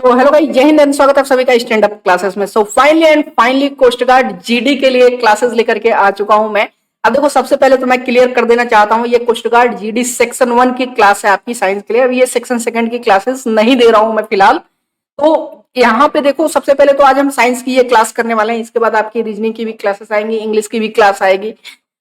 So hello भाई, जय Hind and स्वागत है आप सभी का स्टैंड अप क्लासेस में। So finally coast guard GD के लिए क्लासेस लेकर के आ चुका हूं मैं। अब देखो, सबसे पहले तो मैं क्लियर कर देना चाहता हूं, ये कोस्ट गार्ड जीडी सेक्शन 1 की क्लास है आपकी साइंस के लिए। अब ये सेक्शन सेकंड की क्लासेस नहीं दे रहा हूं मैं फिलहाल। तो यहाँ पे देखो, सबसे पहले तो आज हम साइंस की ये क्लास करने वाले हैं। इसके बाद आपकी रीजनिंग की भी क्लासेस आएंगी, इंग्लिश की भी क्लास आएगी,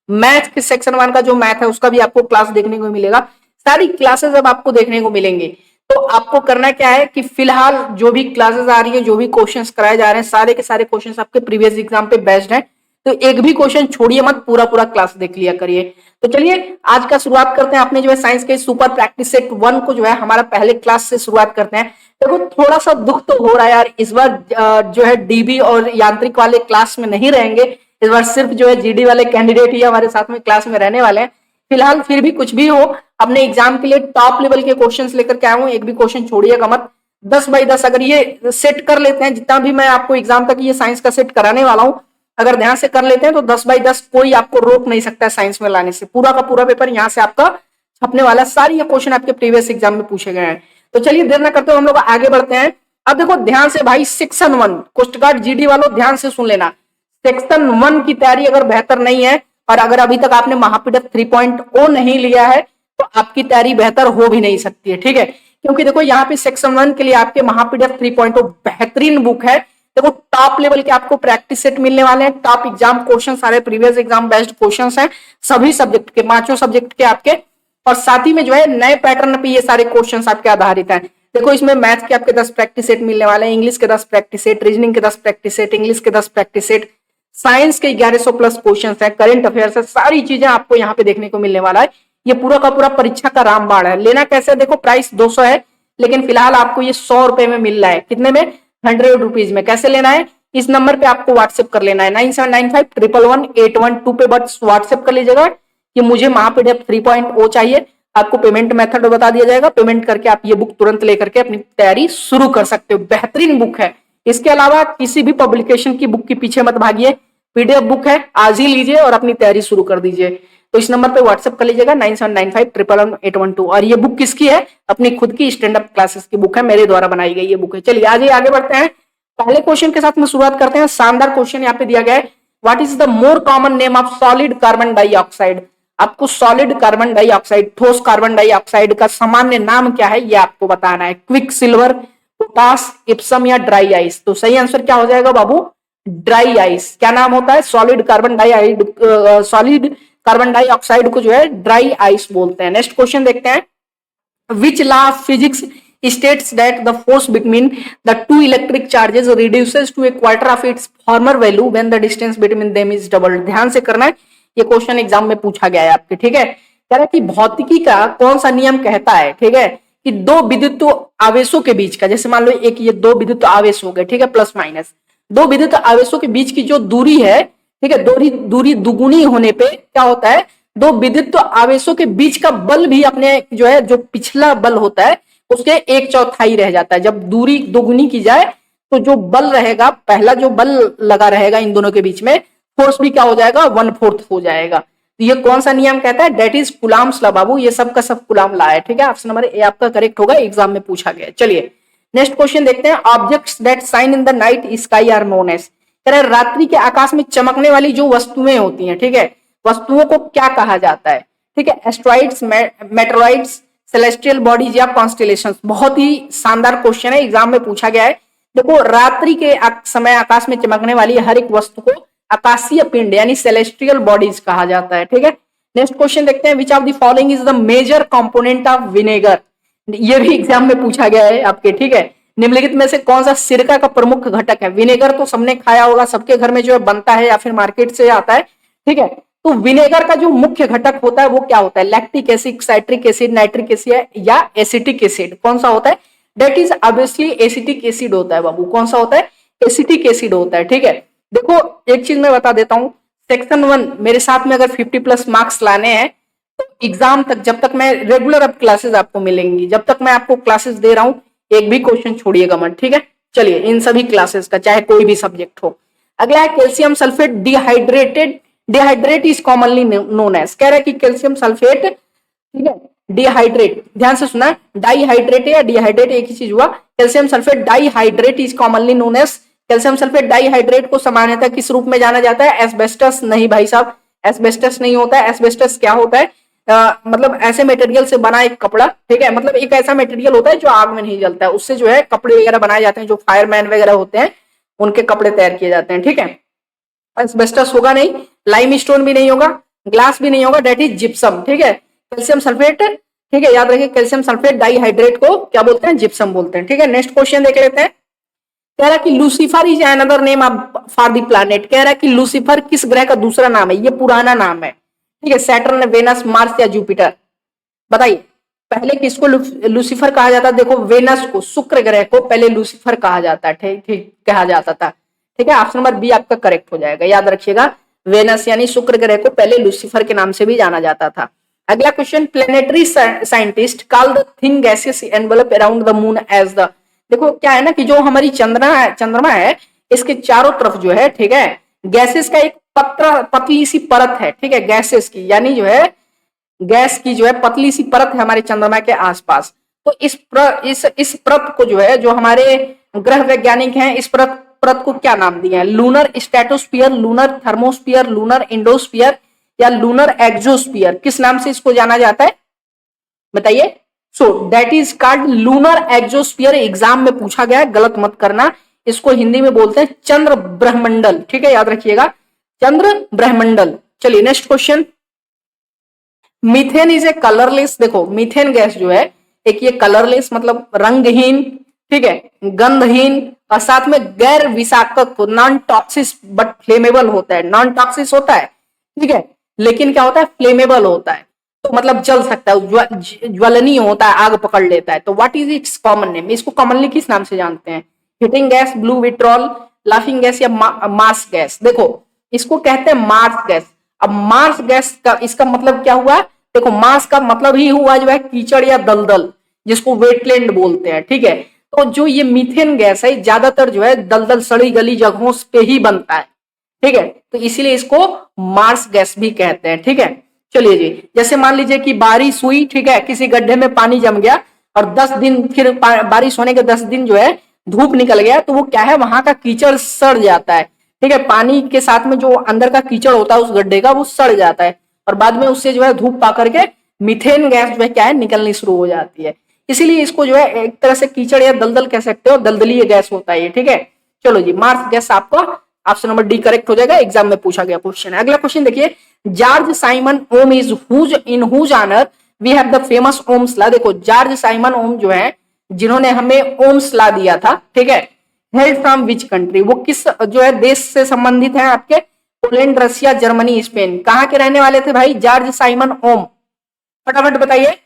मैथ के सेक्शन 1 का जो मैथ है उसका भी आपको क्लास देखने को मिलेगा। सारी क्लासेस अब आपको देखने को मिलेंगे। तो आपको करना क्या है कि फिलहाल जो भी क्लासेस आ रही है, जो भी क्वेश्चंस कराए जा रहे हैं, सारे के सारे क्वेश्चंस आपके प्रीवियस एग्जाम पे बेस्ड हैं। तो एक भी क्वेश्चन छोड़िए मत, पूरा पूरा क्लास देख लिया करिए। तो चलिए आज का शुरुआत करते हैं। आपने जो है साइंस के सुपर प्रैक्टिस सेट 1 को जो है हमारा पहले क्लास से शुरुआत करते हैं। देखो, थोड़ा सा दुख तो हो रहा है यार, इस बार जो है डीबी और यांत्रिक वाले क्लास में नहीं रहेंगे। इस बार सिर्फ जो है जीडी वाले कैंडिडेट ही हमारे साथ में क्लास में रहने वाले हैं। फिलहाल फिर भी कुछ भी हो, अपने एग्जाम के लिए टॉप लेवल के क्वेश्चंस लेकर के आया हूं, एक भी क्वेश्चन छोड़िएगा मत। 10 बाई 10 अगर ये सेट कर लेते हैं, जितना भी मैं आपको एग्जाम तक ये साइंस का सेट कराने वाला हूं, अगर ध्यान से कर लेते हैं तो 10 बाई 10 कोई आपको रोक नहीं सकता है साइंस में लाने से। पूरा का पूरा पेपर यहाँ से आपका छपने वाला है। सारी ये क्वेश्चन आपके प्रीवियस एग्जाम में पूछे गए हैं। तो चलिए देर ना करते हुए हम लोग आगे बढ़ते हैं। अब देखो ध्यान से भाई, सेक्शन 1 कोस्ट गार्ड जीडी वालों ध्यान से सुन लेना। सेक्शन 1 की तैयारी अगर बेहतर नहीं है, और अगर अभी तक आपने महापीडक 3.0 नहीं लिया है, तो आपकी तैयारी बेहतर हो भी नहीं सकती है, ठीक है। क्योंकि देखो यहाँ पे सेक्शन 1 के लिए आपके महापीडक 3.0 बेहतरीन बुक है। देखो टॉप लेवल के आपको प्रैक्टिस सेट मिलने वाले हैं, टॉप एग्जाम क्वेश्चन, सारे प्रीवियस एग्जाम बेस्ड क्वेश्चन हैं सभी सब्जेक्ट के, 5 सब्जेक्ट के आपके। और साथ ही में जो है नए पैटर्न पे ये सारे क्वेश्चन आपके आधारित हैं। देखो इसमें मैथ के आपके 10 प्रैक्टिस सेट मिलने वाले हैं, इंग्लिश के 10 प्रैक्टिस सेट, रीजनिंग के 10 प्रैक्टिस सेट, इंग्लिश के 10 प्रैक्टिस सेट, साइंस के 1100 प्लस क्वेश्चन है, करंट अफेयर्स है, सारी चीजें आपको यहाँ पे देखने को मिलने वाला है। ये पूरा का पूरा परीक्षा का रामबाण है। लेना कैसे, देखो प्राइस 200 है, लेकिन फिलहाल आपको ये 100 रुपए में मिल रहा है। कितने में? 100 रुपीज में। कैसे लेना है? इस नंबर पे आपको व्हाट्सएप कर लेना है, 9795111812 पे बस व्हाट्सएप कर लीजिएगा कि मुझे महापीडीएफ 3.0 चाहिए। आपको पेमेंट मेथड बता दिया जाएगा, पेमेंट करके आप ये बुक तुरंत लेकर के अपनी तैयारी शुरू कर सकते हो। बेहतरीन बुक है। इसके अलावा किसी भी पब्लिकेशन की बुक के पीछे मत भागिए, पीडीएफ बुक है, आज ही लीजिए और अपनी तैयारी शुरू कर दीजिए। तो इस नंबर पे व्हाट्सएप कर लीजिएगा 9795111812। और ये बुक किसकी है? अपनी खुद की स्टैंड अप क्लासेस की बुक है, मेरे द्वारा बनाई गई ये बुक है। चलिए आज ही आगे बढ़ते हैं। पहले क्वेश्चन के साथ में शुरुआत करते हैं। शानदार क्वेश्चन यहाँ पे दिया गया है, what is the more common name of solid carbon dioxide. आपको सॉलिड कार्बन डाइऑक्साइड, ठोस कार्बन डाइऑक्साइड का सामान्य नाम क्या है ये आपको बताना है। क्विक सिल्वर, पोटास, इप्सम या ड्राई आइस। तो सही आंसर क्या हो जाएगा बाबू? Dry ice. क्या नाम होता है? सॉलिड कार्बन डाइऑक्साइड को जो है ड्राई आइस बोलते हैं। नेक्स्ट क्वेश्चन देखते हैं। Which law of physics states that the force between the two electric charges reduces to a quarter of its former value when the distance between them is doubled। ध्यान से करना है, ये question exam में पूछा गया है आपके, ठीक है। कह रहा है कि भौतिकी का कौन सा नियम कहता है, ठीक है, कि दो विद्युत आवेशों के बीच का, जैसे मान लो एक ये दो विद्युत आवेश हो गए, ठीक है, प्लस माइनस, दो विद्युत आवेशों के बीच की जो दूरी है, ठीक है, दूरी दुगुनी होने पे क्या होता है, दो विद्युत आवेशों के बीच का बल भी अपने जो है, जो पिछला बल होता है उसके 1/4 रह जाता है। जब दूरी दोगुनी की जाए तो जो बल रहेगा, पहला जो बल लगा रहेगा इन दोनों के बीच में, फोर्स भी क्या हो जाएगा? 1/4 हो जाएगा। तो ये कौन सा नियम कहता है? डेट इज कुलाम्स लॉ बाबू। ये सब का सब कुलाम लॉ है, ठीक है। ऑप्शन नंबर ए आपका करेक्ट होगा, एग्जाम में पूछा गया। चलिए नेक्स्ट क्वेश्चन देखते हैं। Objects that shine in the night sky are known as. कह रहे रात्रि के आकाश में चमकने वाली जो वस्तुएं होती हैं, ठीक है, वस्तुओं को क्या कहा जाता है? ठीक है, एस्ट्रॉइड्स, मेटेरॉइड्स, सेलेस्टियल बॉडीज या कॉन्स्टेलेशंस। बहुत ही शानदार क्वेश्चन है, एग्जाम में पूछा गया है। देखो रात्रि के समय आकाश में चमकने वाली हर एक वस्तु को आकाशीय पिंड यानी सेलेस्टियल बॉडीज कहा जाता है, ठीक है। नेक्स्ट क्वेश्चन देखते हैं। Which of the following is the major component of vinegar. ये भी एग्जाम में पूछा गया है आपके, ठीक है। निम्नलिखित में से कौन सा सिरका का प्रमुख घटक है? विनेगर तो सबने खाया होगा, सबके घर में जो है बनता है या फिर मार्केट से आता है, ठीक है। तो विनेगर का जो मुख्य घटक होता है वो क्या होता है? Lactic acid, citric acid, nitric acid या एसिटिक एसिड। कौन सा होता है? That is obviously acetic acid होता है बाबू। कौन सा होता है? एसिटिक एसिड होता है, ठीक है। देखो एक चीज मैं बता देता हूं, सेक्शन 1 मेरे साथ में अगर 50+ मार्क्स लाने हैं तो एग्जाम तक, जब तक मैं रेगुलर अब क्लासेस आपको मिलेंगी, जब तक मैं आपको क्लासेस दे रहा हूं, एक भी क्वेश्चन छोड़िएगा मत, ठीक है। चलिए इन सभी क्लासेस का, चाहे कोई भी सब्जेक्ट हो। अगला है calcium sulphate dihydrate is commonly known as. कह रहा है कि कैल्शियम सल्फेट, ठीक है, डिहाइड्रेट, ध्यान से सुना, डाईहाइड्रेट या डिहाइड्रेट एक ही चीज हुआ। Calcium sulphate dihydrate is commonly known as, calcium sulphate dihydrate को सामान्यतः किस रूप में जाना जाता है? एस्बेस्टस। नहीं भाई साहब, एस्बेस्टस नहीं होता है। एस्बेस्टस क्या होता है? मतलब ऐसे मटेरियल से बना एक कपड़ा, ठीक है, मतलब एक ऐसा मटेरियल होता है जो आग में नहीं जलता है, उससे जो है कपड़े वगैरह बनाए जाते हैं, जो फायरमैन वगैरह होते हैं उनके कपड़े तैयार किए जाते हैं, ठीक है। एस्बेस्टस होगा नहीं, लाइमस्टोन भी नहीं होगा, ग्लास भी नहीं होगा, डेट इज जिप्सम, ठीक है। कैल्शियम सल्फेट, ठीक है, याद रखिए कैल्शियम सल्फेट डाईहाइड्रेट को क्या बोलते हैं? जिप्सम बोलते हैं, ठीक है। नेक्स्ट क्वेश्चन देख लेते हैं। कह रहा है कि Lucifer is another name for the planet. कह रहा है कि लूसीफर किस ग्रह का दूसरा नाम है? ये पुराना नाम है, ठीक है। सैटर्न, वेनस, मार्स या जुपिटर? बताइए, पहले किसको लूसीफर कहा जाता? देखो, वेनस को, शुक्र ग्रह को पहले लूसीफर कहा जाता है, ठीक ठीक कहा जाता था, ठीक है। ऑप्शन नंबर बी आपका करेक्ट हो जाएगा, याद रखिएगा, वेनस यानी शुक्र ग्रह को पहले लूसीफर के नाम से भी जाना जाता था। अगला question, planetary scientist call the thin gaseous envelope around the moon as the. देखो क्या है ना कि जो हमारी चंद्रमा है इसके चारों तरफ जो है, ठीक है, गैसेस का एक पतली सी परत है, ठीक है, गैसेस की, यानी जो है गैस की जो है पतली सी परत है हमारे चंद्रमा के आसपास। तो इस परत को जो है, जो हमारे ग्रह वैज्ञानिक हैं, इस परत को क्या नाम दिया है? Lunar stratosphere, lunar thermosphere, lunar endosphere या लूनर एक्सोस्फियर? किस नाम से इसको जाना जाता है? बताइए। So that is called lunar exosphere. Exam में पूछा गया, गलत मत करना। इसको हिंदी में बोलते हैं चंद्र ब्रह्मंडल, ठीक है, याद रखिएगा, चंद्र ब्रह्मंडल। चलिए next question, methane is a colourless. देखो मीथेन गैस जो है, एक ये कलरलेस मतलब रंगहीन, ठीक है, गंधहीन और साथ में गैर विषाक्त, नॉन टॉक्सिस बट फ्लेमेबल होता है। नॉन टॉक्सिस होता है, ठीक है, लेकिन क्या होता है? फ्लेमेबल होता है, तो मतलब जल सकता है, ज्वलनीय होता है, आग पकड़ लेता है। तो what is it's common name? इसको कॉमनली किस नाम से जानते हैं? Heating gas, blue vitriol, laughing gas या मार्स गैस? देखो इसको कहते हैं मार्स गैस। अब मार्स गैस का इसका मतलब क्या हुआ? देखो मार्स का मतलब ही हुआ जो है कीचड़ या दलदल, जिसको वेटलैंड बोलते हैं, ठीक है। तो जो ये मीथेन गैस है ज्यादातर जो है दलदल सड़ी गली जगहों पे ही बनता है, ठीक है, तो इसीलिए इसको मार्स गैस भी कहते हैं, ठीक है। चलिए जी, जैसे मान लीजिए कि बारिश हुई, ठीक है, किसी गड्ढे में पानी जम गया और 10 दिन फिर बारिश होने के 10 दिन जो है धूप निकल गया, तो वो क्या है, वहां का कीचड़ सड़ जाता है, ठीक है, पानी के साथ में जो अंदर का कीचड़ होता है उस गड्ढे का वो सड़ जाता है और बाद में उससे जो है धूप पा करके मीथेन गैस जो है क्या है, निकलनी शुरू हो जाती है। इसीलिए इसको जो है एक तरह से कीचड़ या दलदल कह सकते हो, दलदलीय गैस होता है ये, ठीक है। चलो जी, मार्स गैस आपका ऑप्शन नंबर डी करेक्ट हो जाएगा, एग्जाम में पूछा गया क्वेश्चन है। अगला क्वेश्चन देखिए, George Simon Ohm is whose in whose honour we have the famous Ohm's law. देखो जॉर्ज साइमन ओम जो है, जिन्होंने हमें ओम्स लॉ दिया था, ठीक है, हेल्ड फ्रॉम विच कंट्री? वो किस जो है देश से संबंधित है आपके? Poland, Russia, Germany, Spain. कहां के रहने वाले थे भाई जॉर्ज साइमन ओम? फटाफट बताइए।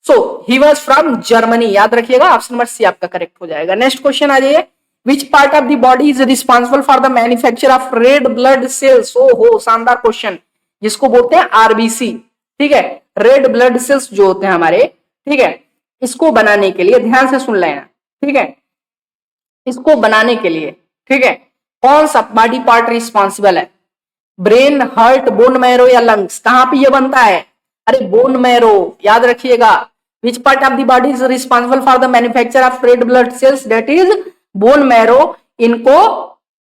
सो ही वाज फ्रॉम जर्मनी, याद रखिएगा, ऑप्शन नंबर सी आपका करेक्ट हो जाएगा। नेक्स्ट क्वेश्चन आ जाइए, Which part of the body is responsible for the manufacture of red blood cells? ओ हो, शानदार क्वेश्चन, जिसको बोलते हैं आरबीसी, ठीक है, रेड ब्लड सेल्स जो होते हैं हमारे, ठीक है, इसको बनाने के लिए ध्यान से सुन लेना, ठीक है, इसको बनाने के लिए, ठीक है, कौन सा बॉडी पार्ट रिस्पॉन्सिबल है? ब्रेन, हार्ट, बोन मैरो या लंग्स? कहां पे ये बनता है? अरे बोन मैरो, याद रखिएगा। Which part of the body is responsible for the manufacture of red blood cells? That is bone marrow. इनको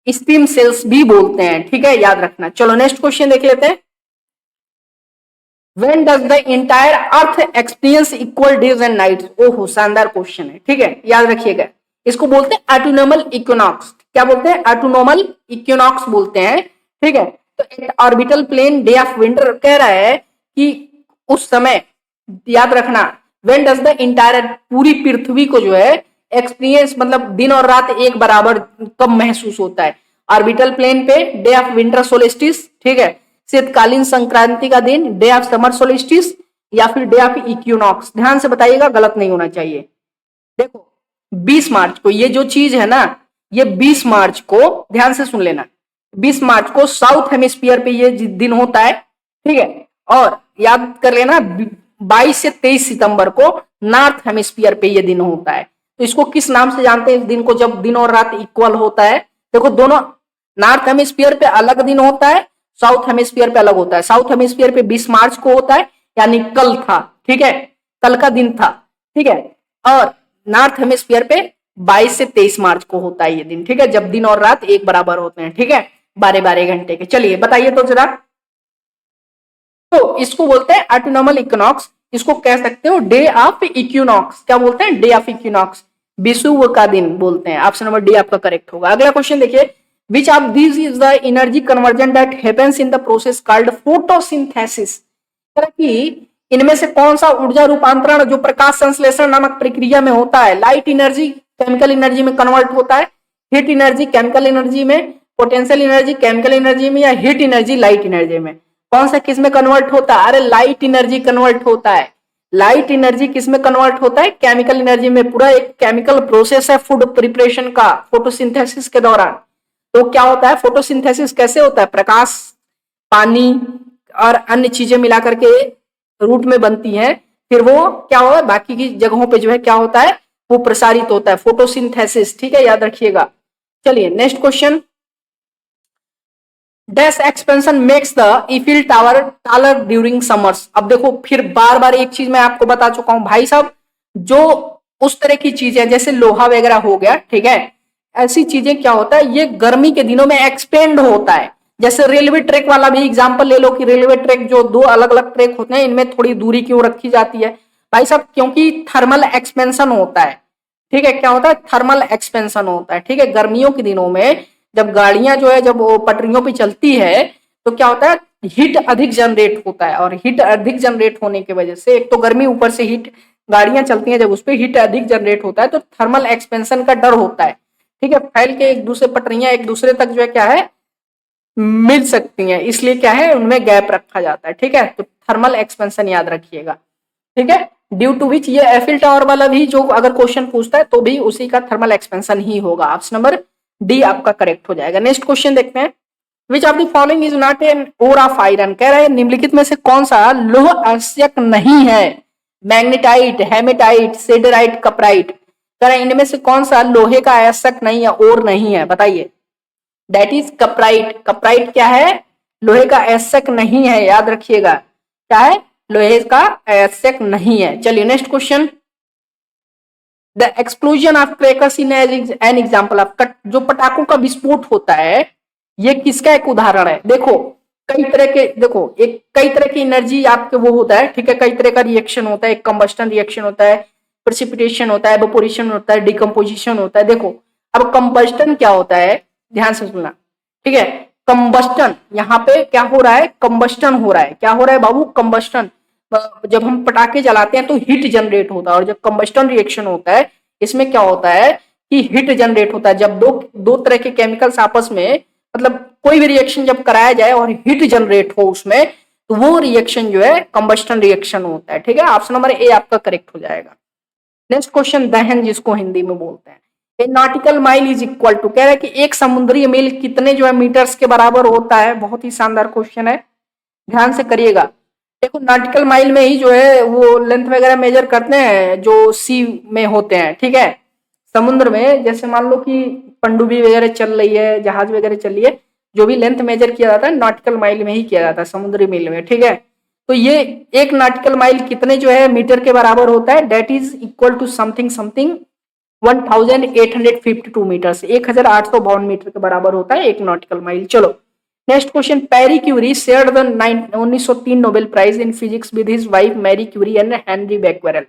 स्टीम सेल्स भी बोलते हैं, ठीक है, याद रखना। चलो नेक्स्ट क्वेश्चन देख लेते हैं। When does the entire earth experience equal days and nights? ओहो, शानदार क्वेश्चन है, ठीक है, याद रखिएगा। इसको बोलते हैं ऑटोनोमल इक्विनॉक्स। क्या बोलते हैं? ऑटोनोमल इक्विनॉक्स बोलते हैं, ठीक है। तो एक orbital plane day of winter कह रहा है कि उस समय, याद रखना, व्हेन डज द इंटायर, पूरी पृथ्वी को जो है एक्सपीरियंस मतलब दिन और रात एक बराबर कब महसूस होता है? ऑर्बिटल प्लेन पे डे ऑफ विंटर सोलिस्टिस, ठीक है, शीतकालीन संक्रांति का दिन डे ऑफ समर सोलिस्टिस या फिर डे ऑफ इक्विनॉक्स? ध्यान से बताइएगा, गलत नहीं होना चाहिए। देखो 20 मार्च को ये जो चीज है ना, ये 20 मार्च को ध्यान से सुन लेना, 20 मार्च को साउथ हेमिस्फीयर पे ये दिन होता है, ठीक है, और याद कर लेना 22 से 23 सितंबर को नॉर्थ हेमिस्फीयर पे ये दिन होता है। तो इसको किस नाम से जानते हैं इस दिन को, जब दिन और रात इक्वल होता है? देखो दोनों, नॉर्थ हेमिस्फीयर पे अलग दिन होता है, साउथ हेमिस्फीयर पे अलग होता है। साउथ हेमिस्फीयर पे 20 मार्च को होता है, यानी कल था, ठीक है, कल का दिन था, ठीक है। और नॉर्थ हेमिस्फीयर पे 22 से 23 मार्च को होता है ये दिन, ठीक है, जब दिन और रात एक बराबर होते हैं, ठीक है, 12-12 घंटे के। चलिए बताइए तो जरा। तो इसको बोलते हैं ऑटोनॉमल इक्विनॉक्स, इसको कह सकते हो डे ऑफ इक्विनॉक्स। क्या बोलते हैं? डे ऑफ इक्विनॉक्स, विषुव का दिन बोलते हैं। ऑप्शन नंबर डी आपका करेक्ट होगा। अगला क्वेश्चन देखिए, which of this is the energy conversion that happens in the process called photosynthesis. कि इनमें से कौन सा ऊर्जा रूपांतरण जो प्रकाश संश्लेषण नामक प्रक्रिया में होता है? लाइट एनर्जी केमिकल एनर्जी में कन्वर्ट होता है, हीट एनर्जी केमिकल एनर्जी में, पोटेंशियल एनर्जी केमिकल एनर्जी में, या हीट एनर्जी लाइट एनर्जी में? कौन सा किस में कन्वर्ट होता है? अरे लाइट एनर्जी कन्वर्ट होता है। लाइट एनर्जी किस में कन्वर्ट होता है? केमिकल एनर्जी में। पूरा एक केमिकल प्रोसेस है फूड प्रिपरेशन का फोटोसिंथेसिस के दौरान। तो क्या होता है फोटोसिंथेसिस? कैसे होता है? प्रकाश, पानी और अन्य चीजें मिलाकर के रूट में बनती हैं, फिर वो क्या होगा बाकी की जगहों पे जो है क्या होता है वो प्रसारित होता है, फोटोसिंथेसिस, ठीक है, याद रखिएगा। चलिए next question, dash expansion makes the Eiffel tower taller during summers. अब देखो फिर बार बार एक चीज मैं आपको बता चुका हूं भाई साहब, जो उस तरह की चीजें जैसे लोहा वगैरह हो गया, ठीक है, ऐसी चीजें क्या होता है ये गर्मी के दिनों में एक्सपेंड होता है। जैसे रेलवे ट्रैक वाला भी एग्जांपल ले लो कि रेलवे ट्रैक जो दो अलग अलग ट्रैक होते हैं इनमें थोड़ी दूरी क्यों रखी जाती है भाई साहब? क्योंकि थर्मल एक्सपेंशन होता है, ठीक है। क्या होता है? थर्मल एक्सपेंशन होता है, ठीक है। गर्मियों के दिनों में जब गाड़ियां जो है जब वो पटरियों पे चलती है तो क्या होता है हीट अधिक जनरेट होता है, और हीट अधिक जनरेट होने की वजह से एक तो गर्मी, ऊपर से हीट, गाड़ियां चलती हैं जब उस पर हीट अधिक जनरेट होता है तो थर्मल एक्सपेंशन का डर होता है, ठीक है। फैल के एक दूसरे पटरियां एक दूसरे तक जो है क्या है मिल सकती हैं, इसलिए क्या है उनमें गैप रखा जाता है, ठीक है। तो थर्मल एक्सपेंशन याद रखिएगा, ठीक है। ड्यू टू विच, ये एफिल टावर वाला भी जो अगर क्वेश्चन पूछता है तो भी उसी का थर्मल एक्सपेंशन ही होगा। ऑप्शन नंबर डी आपका करेक्ट हो जाएगा। नेक्स्ट क्वेश्चन देखते हैं, which of the following is not an ore of iron. कह रहे हैं निम्नलिखित में से कौन सा लौह आवश्यक नहीं है? Magnetite, hematite, siderite, cuprite. कह रहे हैं इनमें से कौन सा लोहे का आवश्यक नहीं है, और नहीं है? बताइए। That is कपराइट। कपराइट क्या है? लोहे का आवश्यक नहीं है, याद रखिएगा। क्या है? लोहे का आवश्यक नहीं है। चलिए next question, the explosion of crackers in an example of, जो पटाखों का विस्फोट होता है ये किसका एक उदाहरण है? देखो कई तरह के, देखो एक कई तरह की एनर्जी आपके वो होता है, ठीक है, कई तरह का रिएक्शन होता है। एक कंबस्टन रिएक्शन होता है, प्रेसिपिटेशन होता है, एवापोरेशन होता है, डिकम्पोजिशन होता है। देखो अब कंबस्टन क्या होता है, ध्यान से सुनना, ठीक है। कंबस्टन, यहाँ पे क्या हो रहा है? कंबस्टन हो रहा है। क्या हो रहा है बाबू? कंबस्टन। जब हम पटाखे जलाते हैं तो हीट जनरेट होता है, और जब कंबस्टन रिएक्शन होता है इसमें क्या होता है कि हीट जनरेट होता है। जब दो दो तरह के केमिकल्स आपस में, मतलब कोई भी रिएक्शन जब कराया जाए और हीट जनरेट हो उसमें, तो वो रिएक्शन जो है कंबस्टन रिएक्शन होता है, ठीक है। ऑप्शन नंबर ए आपका करेक्ट हो जाएगा। नेक्स्ट क्वेश्चन, दहन जिसको हिंदी में बोलते हैं। A nautical mile is equal to, कह रहा है कि एक समुद्री मील कितने जो है मीटर्स के बराबर होता है? बहुत ही शानदार क्वेश्चन है, ध्यान से करिएगा। देखो नॉटिकल माइल में ही जो है वो लेंथ वगैरह मेजर करते हैं जो सी में होते हैं, ठीक है। समुद्र में जैसे मान लो कि पनडुब्बी वगैरह चल रही है, जहाज वगैरह चल रही है, जो भी लेंथ मेजर किया जाता है नॉटिकल माइल में ही किया जाता है, समुद्री मील में, ठीक है। तो ये एक नॉटिकल माइल कितने जो है मीटर के बराबर होता है? That is equal to something something 1852 metre, 1852 metre के बराबर होता है एक नॉटिकल माइल। चलो next question, Pierre Curie shared the 1903 Nobel prize in physics with his wife Marie Curie and Henri Becquerel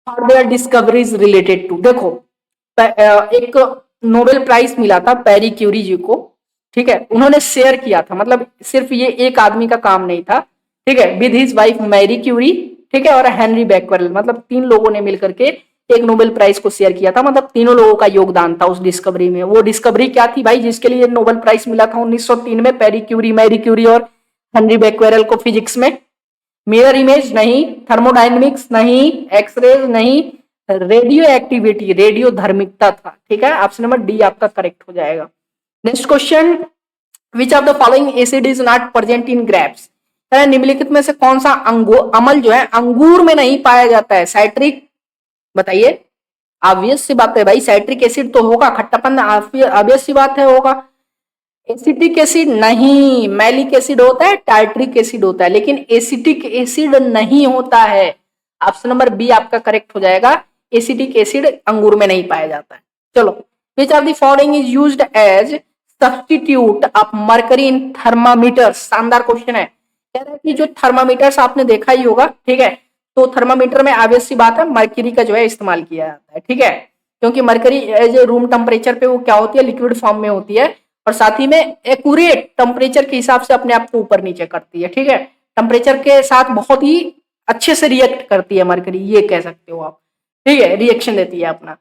for their discoveries related to. देखो एक Nobel prize मिला था पैरी क्यूरी जी को, ठीक है, उन्होंने शेयर किया था, मतलब सिर्फ ये एक आदमी का काम नहीं था, ठीक है, with his wife Marie Curie, ठीक है, और हेनरी बैक्वेरेल, मतलब तीन लोगों ने मिलकर के एक नोबेल प्राइज को शेयर किया था, मतलब तीनों लोगों का योगदान था उस डिस्कवरी में। वो डिस्कवरी क्या थी भाई जिसके लिए नोबेल प्राइज मिला था 1903 में? पैरी क्यूरी, मैरी क्यूरी और हेनरी बैक्वेरेल को फिजिक्स में। मिरर इमेज नहीं, थर्मोडायनेमिक्स नहीं, एक्सरेज नहीं, रेडियो एक्टिविटी, रेडियो धर्मिकता था, ठीक है। ऑप्शन नंबर डी आपका करेक्ट हो जाएगा। Next question, which of the following acid is not present in grapes. निम्नलिखित में से कौन सा अम्ल जो है अंगूर में नहीं पाया जाता है? साइट्रिक, बताइए। ऑब्वियस सी बात है भाई, साइट्रिक एसिड तो होगा, खट्टापन ऑब्वियस सी बात है होगा। एसिटिक एसिड नहीं, मैलिक एसिड होता है, टार्ट्रिक एसिड होता है, लेकिन एसिटिक एसिड नहीं होता है। ऑप्शन नंबर बी आपका करेक्ट हो जाएगा। एसिटिक एसिड अंगूर में नहीं पाया जाता है। चलो, which are the following is used as substitute of mercury in thermometer. शानदार क्वेश्चन है। कह रहा है कि जो थर्मामीटर्स आपने देखा ही होगा, ठीक है, तो थर्मामीटर में ऑब्वियस सी बात है मरकरी का जो है इस्तेमाल किया जाता है, ठीक है, क्योंकि mercury as a room temperature पे वो क्या होती है, लिक्विड फॉर्म में होती है, और साथ ही में एक्यूरेट टेम्परेचर के हिसाब से अपने आप को ऊपर नीचे करती है, ठीक है, टेम्परेचर के साथ बहुत ही अच्छे से रिएक्ट करती है मरकरी, ये कह सकते हो आप, ठीक है, रिएक्शन देती है अपना।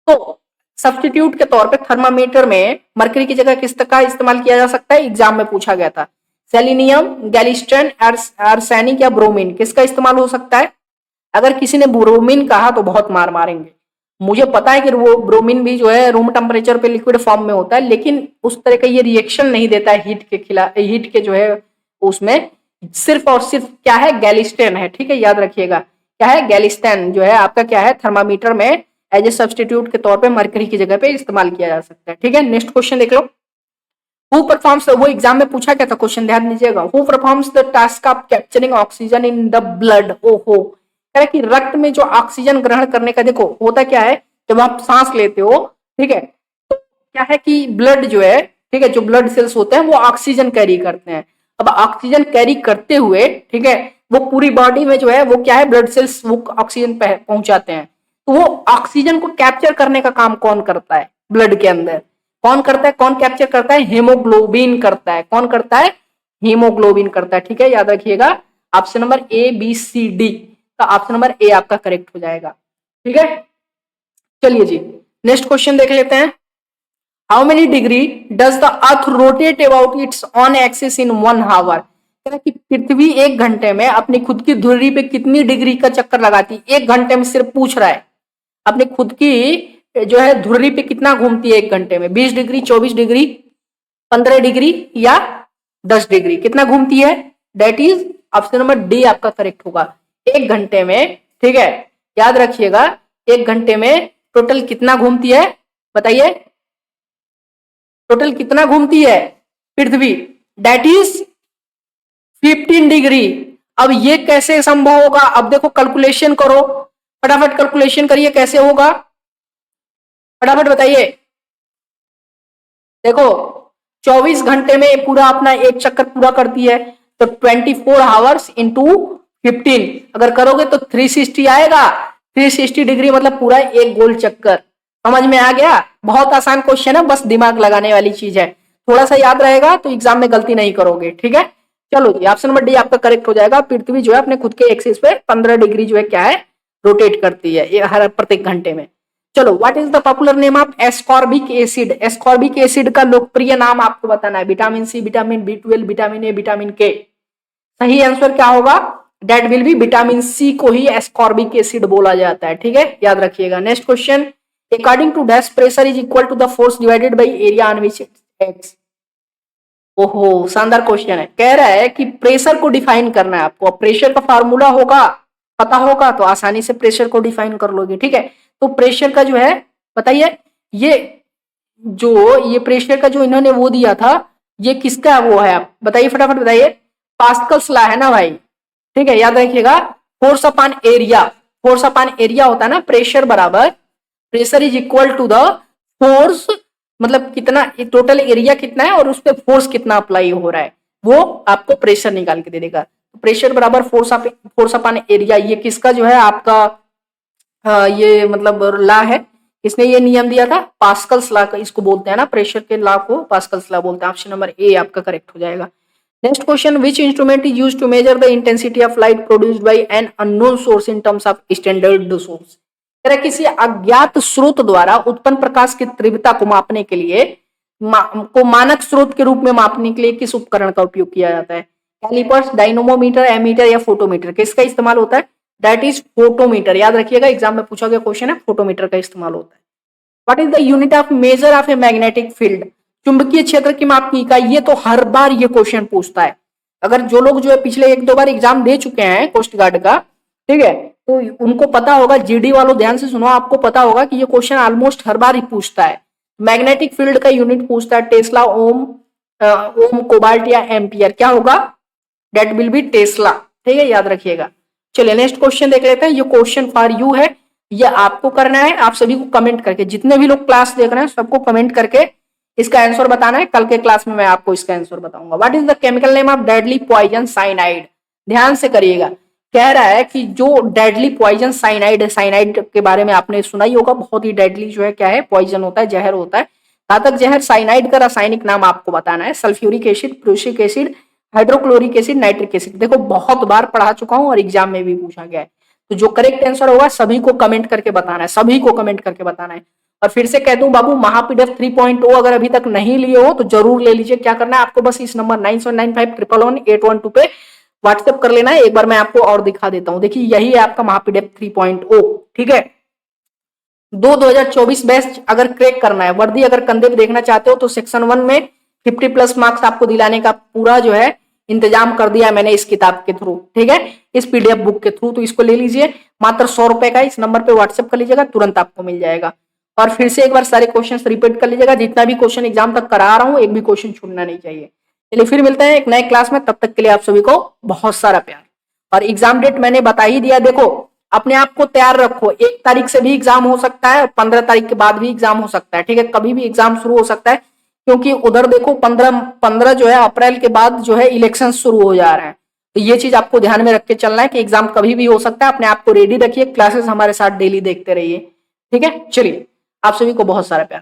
तो सब्स्टिट्यूट के तौर पे थर्मामीटर में मरकरी की जगह किस का इस्तेमाल किया जा सकता है, एग्जाम में पूछा गया था। सेलिनियम, गैलिस्टन, आर्सेनिक या ब्रोमीन, किसका इस्तेमाल हो सकता है? अगर किसी ने ब्रोमीन कहा तो बहुत मार मारेंगे। मुझे पता है कि वो ब्रोमीन भी जो है रूम टेम्परेचर पे लिक्विड फॉर्म में होता है, लेकिन उस तरह का ये रिएक्शन नहीं देता है हीट के खिलाफ, हीट के जो है उसमें सिर्फ और सिर्फ क्या है, गैलिस्टन है, ठीक है, याद रखिएगा। क्या है, गैलिस्टन जो है आपका क्या है, थर्मामीटर में एज ए सब्स्टिट्यूट के तौर पे मरकरी की जगह पे इस्तेमाल किया जा सकता है, ठीक है। नेक्स्ट क्वेश्चन देख लो। हु परफॉर्म्स, वो एग्जाम में पूछा क्या था क्वेश्चन, ध्यान दीजिएगा। Who performs the task of capturing oxygen in the blood. ओहो, कह रहा कि रक्त में जो ऑक्सीजन ग्रहण करने का, देखो होता क्या है, जब आप सांस लेते हो, ठीक है, तो क्या है कि ब्लड जो है, ठीक है, जो ब्लड सेल्स होते हैं वो ऑक्सीजन कैरी करते हैं। अब ऑक्सीजन कैरी करते हुए, ठीक है, वो पूरी बॉडी में जो है वो क्या है, ब्लड सेल्स वो ऑक्सीजन पहुंचाते हैं। तो वो ऑक्सीजन को कैप्चर करने का काम कौन करता है ब्लड के अंदर? कौन करता है, कौन कैप्चर करता है? हीमोग्लोबिन करता है। कौन करता है? हीमोग्लोबिन करता है, ठीक है, याद रखिएगा। Option number A B C D का ऑप्शन नंबर ए आपका करेक्ट हो जाएगा, ठीक है। चलिए जी, नेक्स्ट क्वेश्चन देख लेते हैं। How many degree does the earth rotate about its on axis इन 1 आवर? कि पृथ्वी 1 घंटे में अपनी खुद की धुरी पे कितनी डिग्री का चक्कर लगाती है? 1 घंटे में सिर्फ पूछ रहा है, अपनी खुद की जो है धुरी पे कितना घूमती है 1 घंटे में? 20 डिग्री, 24 डिग्री, 15 डिग्री या 10 डिग्री, कितना घूमती है? That is option number D आपका करेक्ट होगा। 1 घंटे में, ठीक है, याद रखिएगा, 1 घंटे में टोटल कितना घूमती है बताइए? टोटल कितना घूमती है पृथ्वी? That is 15 degree. अब ये कैसे संभव होगा? अब देखो, कैलकुलेशन करो, फटाफट कैलकुलेशन करिए, कैसे होगा फटाफट बताइए। देखो, 24 घंटे में पूरा अपना एक चक्कर पूरा करती है, तो 24 आवर्स इंटू 15 अगर करोगे तो 360 आएगा। 360 डिग्री मतलब पूरा एक गोल चक्कर। समझ में आ गया? बहुत आसान क्वेश्चन है, बस दिमाग लगाने वाली चीज है, थोड़ा सा याद रहेगा तो एग्जाम में गलती नहीं करोगे, ठीक है। चलो जी, ऑप्शन नंबर डी आपका करेक्ट हो जाएगा। पृथ्वी जो है अपने खुद के एक्सिस पे 15 डिग्री जो है क्या है, रोटेट करती है हर प्रत्येक घंटे में। चलो, what is the popular name of ascorbic acid? Ascorbic acid का लोकप्रिय नाम आपको बताना है। विटामिन सी, विटामिन बी12, विटामिन ए, विटामिन के। सही आंसर क्या होगा? That will be vitamin C को ही एस्कॉर्बिक एसिड बोला जाता है, ठीक है, याद रखिएगा। Next question, according to dash pressure is equal to the force divided by area on which it acts. ओहो, शानदार क्वेश्चन है। कह रहा है कि प्रेशर को डिफाइन करना है आपको। प्रेशर का फार्मूला होगा, पता होगा तो आसानी से प्रेशर को डिफाइन कर लोगे, ठीक है। तो प्रेशर का जो है बताइए, ये प्रेशर का जो इन्होंने वो दिया था, ये किसका वो है, आप बताइए फटाफट बताइए। पास्कल्स लॉ है ना भाई, ठीक है, याद रखिएगा। Force upon area, force upon area होता है ना, प्रेशर बराबर, pressure is equal to the force, मतलब कितना टोटल एरिया कितना है और उस पर फोर्स कितना अप्लाई हो रहा है, वो आपको प्रेशर निकाल के दे देगा। तो प्रेशर बराबर फोर्स अपॉन एरिया, ये किसका जो है आपका ये मतलब लॉ है, किसने ये नियम दिया था? पास्कल्स लॉ का इसको बोलते हैं ना, प्रेशर के लॉ को पास्कल्स लॉ बोलते हैं। ऑप्शन नंबर ए आपका करेक्ट हो जाएगा। Next question, which instrument is used to measure the intensity of light produced by an unknown source in terms of standard source? किसी अज्ञात स्रोत द्वारा उत्पन्न प्रकाश की तीव्रता को मापने के लिए मानक स्रोत के रूप में मापने के लिए किस उपकरण का उपयोग किया जाता है? कैलिपर्स, डायनोमोमीटर, एमीटर या फोटोमीटर, किसका इस्तेमाल होता है? That is photometer. याद रखिएगा, एग्जाम में पूछा गया क्वेश्चन है, फोटोमीटर का इस्तेमाल होता है। What is the unit of measure of a magnetic field? चुंबकीय क्षेत्र की माप की इकाई। ये तो हर बार ये क्वेश्चन पूछता है। अगर जो लोग जो है पिछले 1-2 बार एग्जाम दे चुके हैं कोस्ट गार्ड का, ठीक है, तो उनको पता होगा। जीडी वालों ध्यान से सुनो, आपको पता होगा कि ये क्वेश्चन ऑलमोस्ट हर बार ही पूछता है। मैग्नेटिक फील्ड का यूनिट पूछता है, टेस्ला, ओम, कोबाल्ट या एम्पियर, क्या होगा? डेट विल बी टेस्ला, ठीक है, याद रखिएगा। चलिए नेक्स्ट क्वेश्चन देख लेते हैं। ये क्वेश्चन फॉर यू है, ये आपको करना है। आप सभी को कमेंट करके, जितने भी लोग क्लास देख रहे हैं सबको कमेंट करके इसका आंसर बताना है। कल के क्लास में मैं आपको इसका आंसर बताऊंगा। What is the chemical name of deadly poison cyanide? ध्यान से करिएगा, कह रहा है कि जो डेडली पॉइजन साइनाइड है, साइनाइड के बारे में आपने सुना ही होगा, बहुत ही डेडली जो है क्या है, पॉइजन होता है, जहर होता है, घातक जहर। साइनाइड का रासायनिक नाम आपको बताना है। Sulphuric acid, prussic acid, hydrochloric acid, nitric acid. देखो बहुत बार पढ़ा चुका हूं और एग्जाम में भी पूछा गया है। तो जो करेक्ट आंसर होगा सभी को कमेंट करके बताना है, सभी को कमेंट करके बताना है। और फिर से कह दूं बाबू, महापीडीएफ 3.0 अगर अभी तक नहीं लिए हो तो जरूर ले लीजिए। क्या करना है आपको, बस इस नंबर 9795111812 पे व्हाट्सएप कर लेना है। एक बार मैं आपको और दिखा देता हूं, देखिए यही है आपका महापीडीएफ 3.0। ठीक है, 2024 बैच अगर क्रैक करना है, वर्दी अगर कंधे पे देखना चाहते हो तो सेक्शन 1 में 50 प्लस मार्क्स आपको दिलाने का पूरा जो है इंतजाम कर दिया मैंने इस किताब के थ्रू। ठीक है, इस पीडीएफ बुक के थ्रू। तो इसको ले लीजिए, मात्र 100 रुपए का। इस नंबर पे व्हाट्सएप कर लीजिएगा, तुरंत आपको मिल जाएगा। और फिर से एक बार सारे क्वेश्चन रिपीट कर लीजिएगा, जितना भी क्वेश्चन एग्जाम तक करा रहा हूं एक भी क्वेश्चन छूटना नहीं चाहिए। चलिए फिर मिलते हैं एक नए क्लास में, तब तक के लिए आप सभी को बहुत सारा प्यार। और एग्जाम डेट मैंने बता ही दिया, देखो अपने आप को तैयार रखो। 1 तारीख से भी एग्जाम हो सकता है, 15 तारीख के बाद भी एग्जाम हो सकता है। ठीक है, कभी भी एग्जाम शुरू हो सकता है, क्योंकि उधर देखो 15 जो है अप्रैल के बाद जो है इलेक्शन शुरू हो जा रहे हैं। तो ये चीज आपको ध्यान में रख के चलना है कि एग्जाम कभी भी हो सकता है। अपने आप को रेडी रखिए, क्लासेस हमारे साथ डेली देखते रहिए। ठीक है, चलिए आप सभी को बहुत सारा प्यार।